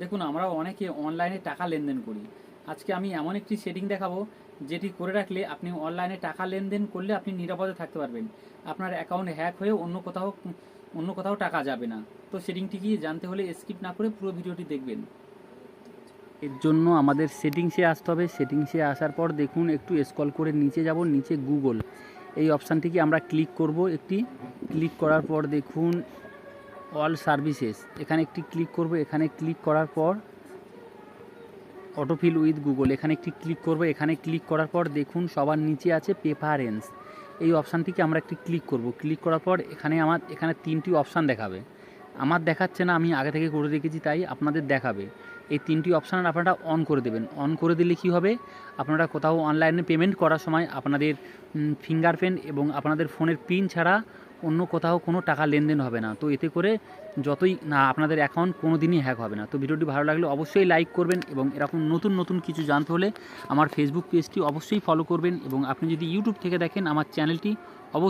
দেখুন, আমরা অনেকে অনলাইনে টাকা লেনদেন করি। আজকে আমি এমন একটি সেটিং দেখাবো যেটি করে রাখলে আপনি অনলাইনে টাকা লেনদেন করলে আপনি নিরাপদে থাকতে পারবেন। আপনার অ্যাকাউন্ট হ্যাক হয়ে অন্য কোথাও টাকা যাবে না। তো সেটিংটি কি জানতে হলে স্কিপ না করে পুরো ভিডিওটি দেখবেন। এর জন্য আমাদের সেটিংসে আসতে হবে। সেটিংসে আসার পর দেখুন একটু স্ক্রল করে নিচে যাব, নিচে গুগল এই অপশানটিকে আমরা ক্লিক করব। ক্লিক করার পর দেখুন অল সার্ভিসেস, এখানে একটি ক্লিক করব। এখানে ক্লিক করার পর অটোফিল উইথ গুগল, এখানে একটি ক্লিক করব। এখানে ক্লিক করার পর দেখুন সবার নিচে আছে প্রেফারেন্স, এই অপশানটিকে আমরা একটি ক্লিক করব। ক্লিক করার পর এখানে তিনটি অপশান দেখাবে। আমার দেখাচ্ছে না, আমি আগে থেকে করে রেখেছি তাই আপনাদের দেখাবে। এই তিনটি অপশান আপনারা অন করে দেবেন। অন করে দিলে কি হবে, আপনারা কোথাও অনলাইনে পেমেন্ট করার সময় আপনাদের ফিঙ্গারপ্রিন্ট এবং আপনাদের ফোনের পিন ছাড়া অন্য কোথাও কোনো টাকা লেনদেন হবে না। তো এতে করে যতই না আপনাদের অ্যাকাউন্ট কোনো দিনই হ্যাক হবে না। তো ভিডিওটি ভালো লাগলে অবশ্যই লাইক করবেন এবং এরকম নতুন নতুন কিছু জানতে হলে আমার ফেসবুক পেজটি অবশ্যই ফলো করবেন এবং আপনি যদি ইউটিউব থেকে দেখেন আমার চ্যানেলটি অবশ্যই